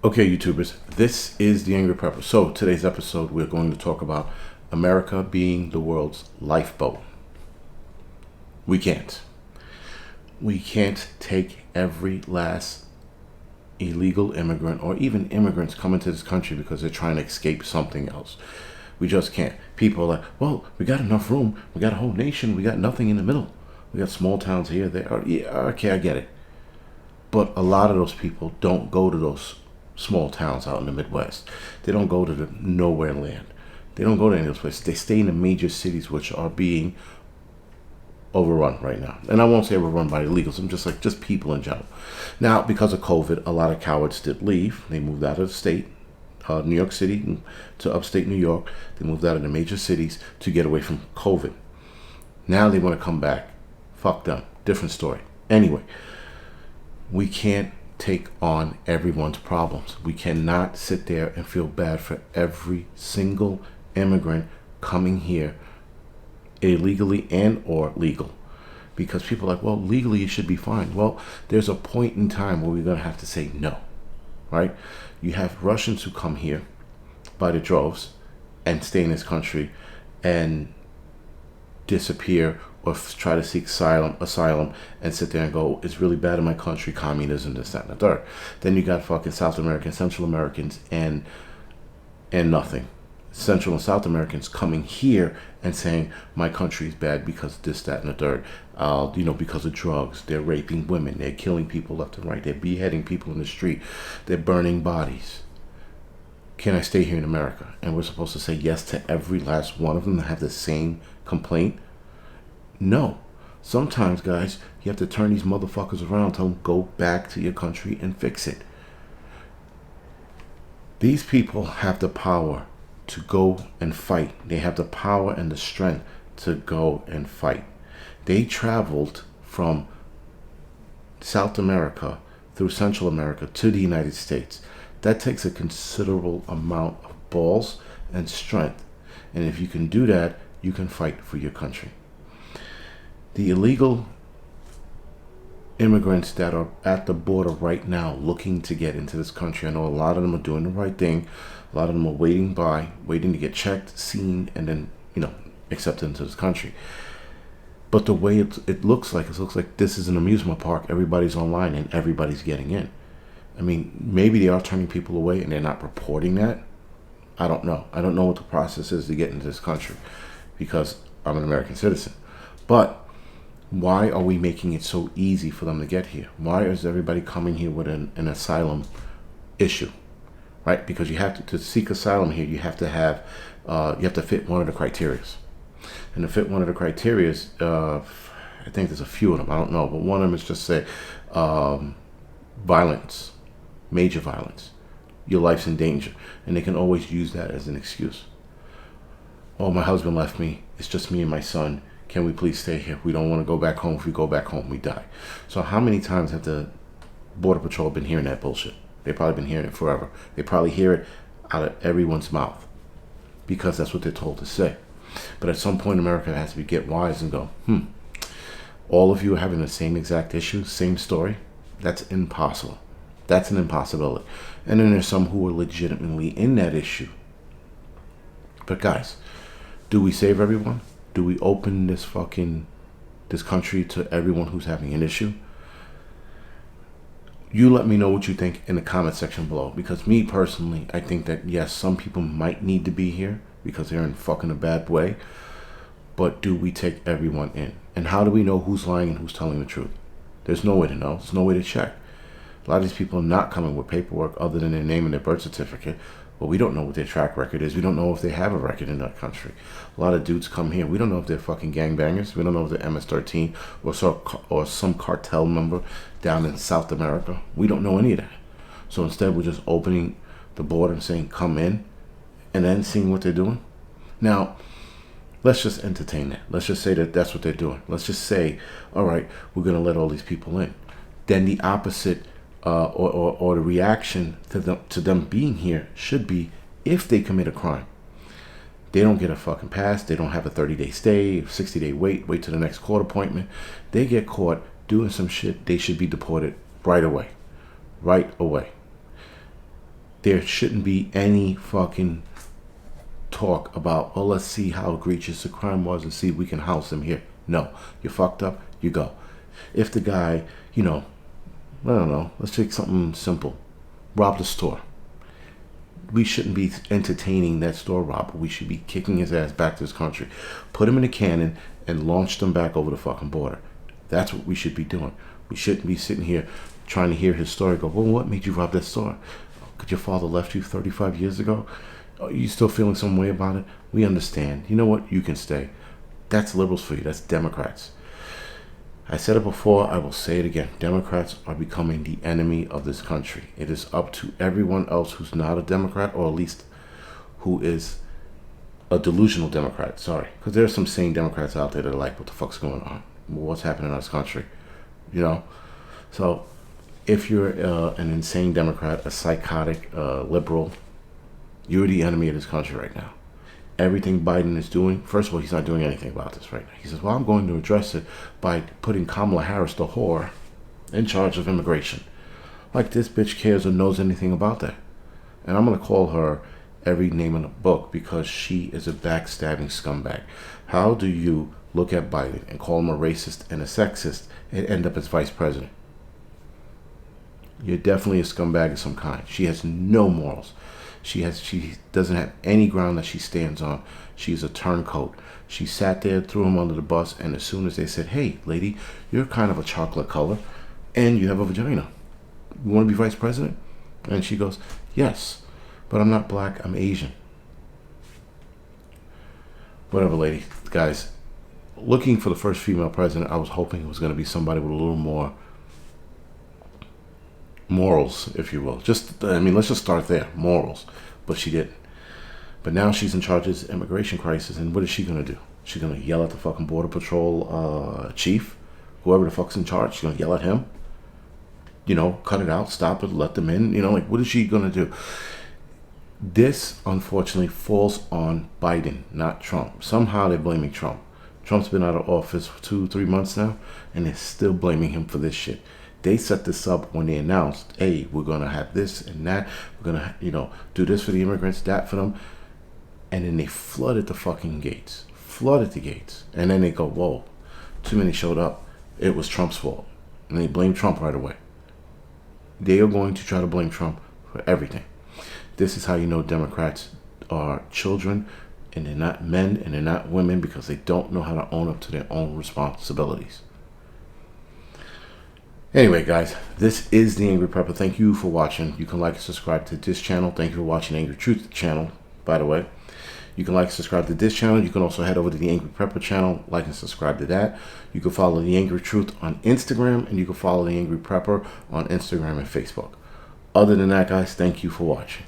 Okay, YouTubers, this is the Angry Prepper. So today's episode, we're going to talk about America being the world's lifeboat. We can't take every last illegal immigrant or even immigrants coming to this country because they're trying to escape something else. We just can't. People are like, well, we got enough room. We got a whole nation. We got nothing in the middle. We got small towns here, there. Yeah, okay, I get it. But a lot of those people don't go to those small towns out in the Midwest. They don't go to the nowhere land. They don't go to any of those places. They stay in the major cities, which are being overrun right now. And I won't say overrun by illegals. I'm just people in general. Now, because of COVID, a lot of cowards did leave. They moved out of the state, New York City to upstate New York. They moved out of the major cities to get away from COVID. Now they want to come back. Fuck them. Different story. Anyway, we can't take on everyone's problems. We cannot sit there and feel bad for every single immigrant coming here illegally and or legal, because people are like, well, legally it should be fine. Well, there's a point in time where we're going to have to say no, right? You have Russians who come here by the droves and stay in this country and disappear or try to seek asylum and sit there and go, it's really bad in my country, communism, this, that, and the third. Then you got fucking South Americans, Central Americans, and nothing. Central and South Americans coming here and saying, my country is bad because this, that, and the third. Because of drugs. They're raping women. They're killing people left and right. They're beheading people in the street. They're burning bodies. Can I stay here in America? And we're supposed to say yes to every last one of them that have the same complaint? No. Sometimes, guys, you have to turn these motherfuckers around, tell them, go back to your country and fix it. These people have the power to go and fight. They have the power and the strength to go and fight. They traveled from South America through Central America to the United States. That takes a considerable amount of balls and strength. And if you can do that, you can fight for your country. The illegal immigrants that are at the border right now looking to get into this country, I know a lot of them are doing the right thing. A lot of them are waiting to get checked, seen, and then, accepted into this country. But the way it looks like this is an amusement park. Everybody's online and everybody's getting in. I mean, maybe they are turning people away and they're not reporting that. I don't know. I don't know what the process is to get into this country because I'm an American citizen. But why are we making it so easy for them to get here? Why is everybody coming here with an asylum issue? Right? Because you have to seek asylum here, you have to fit one of the criteria. And to fit one of the criteria, I think there's a few of them, I don't know, but one of them is just say violence, major violence. Your life's in danger. And they can always use that as an excuse. Oh, my husband left me. It's just me and my son. Can we please stay here? We don't want to go back home. If we go back home, we die. So how many times have the Border Patrol been hearing that bullshit? They've probably been hearing it forever. They probably hear it out of everyone's mouth because that's what they're told to say. But at some point, America has to get wise and go, all of you are having the same exact issue, same story. That's impossible. That's an impossibility. And then there's some who are legitimately in that issue. But guys, do we save everyone? Do we open this country to everyone who's having an issue? You let me know what you think in the comment section below. Because me personally, I think that yes, some people might need to be here because they're in fucking a bad way. But do we take everyone in? And how do we know who's lying and who's telling the truth? There's no way to know. There's no way to check. A lot of these people are not coming with paperwork other than their name and their birth certificate. But we don't know what their track record is. We don't know if they have a record in that country. A lot of dudes come here. We don't know if they're fucking gangbangers. We don't know if they're MS-13 or some cartel member down in South America. We don't know any of that. So instead, we're just opening the border and saying, come in, and then seeing what they're doing. Now, let's just entertain that. Let's just say that that's what they're doing. Let's just say, all right, we're going to let all these people in. Then the opposite or the reaction to them being here should be, if they commit a crime, they don't get a fucking pass. They don't have a 30-day stay, 60-day wait to the next court appointment. They get caught doing some shit. They should be deported right away. There shouldn't be any fucking talk about, oh, let's see how egregious the crime was and see if we can house him here. No, you fucked up, you go. If the guy, I don't know, let's take something simple. Robbed a store. We shouldn't be entertaining that store robber. We should be kicking his ass back to his country. Put him in a cannon and launch them back over the fucking border. That's what we should be doing. We shouldn't be sitting here trying to hear his story. Go, well, what made you rob that store? Could your father left you 35 years ago? Are you still feeling some way about it? We understand. You know what? You can stay. That's liberals for you. That's Democrats. I said it before. I will say it again. Democrats are becoming the enemy of this country. It is up to everyone else who's not a Democrat, or at least who is a delusional Democrat. Sorry. Because there are some sane Democrats out there that are like, what the fuck's going on? What's happening in this country? So if you're an insane Democrat, a psychotic liberal, you're the enemy of this country right now. Everything Biden is doing, first of all, he's not doing anything about this right now. He says, well, I'm going to address it by putting Kamala Harris, the whore, in charge of immigration. Like this bitch cares or knows anything about that. And I'm going to call her every name in the book because she is a backstabbing scumbag. How do you look at Biden and call him a racist and a sexist and end up as vice president? You're definitely a scumbag of some kind. She has no morals. She doesn't have any ground that she stands on. She's a turncoat. She sat there, threw him under the bus, and as soon as they said, hey, lady, you're kind of a chocolate color, and you have a vagina. You want to be vice president? And she goes, yes, but I'm not black, I'm Asian. Whatever, lady. Guys, looking for the first female president, I was hoping it was going to be somebody with a little more morals, if you will. Let's just start there. Morals. But she didn't. But now she's in charge of this immigration crisis, and what is she going to do? She's going to yell at the fucking Border Patrol chief, whoever the fuck's in charge. She's going to yell at him. Cut it out, stop it, let them in. What is she going to do? This, unfortunately, falls on Biden, not Trump. Somehow they're blaming Trump. Trump's been out of office for 2-3 months now, and they're still blaming him for this shit. They set this up when they announced, hey, we're going to have this and that. We're going to, do this for the immigrants, that for them. And then they flooded the fucking gates. Flooded the gates. And then they go, whoa, too many showed up. It was Trump's fault. And they blame Trump right away. They are going to try to blame Trump for everything. This is how you know Democrats are children, and they're not men, and they're not women, because they don't know how to own up to their own responsibilities. Anyway, guys, this is the Angry Prepper. Thank you for watching. You can like and subscribe to this channel. Thank you for watching Angry Truth channel, by the way. You can like and subscribe to this channel. You can also head over to the Angry Prepper channel, like and subscribe to that. You can follow the Angry Truth on Instagram, and you can follow the Angry Prepper on Instagram and Facebook. Other than that, guys, thank you for watching.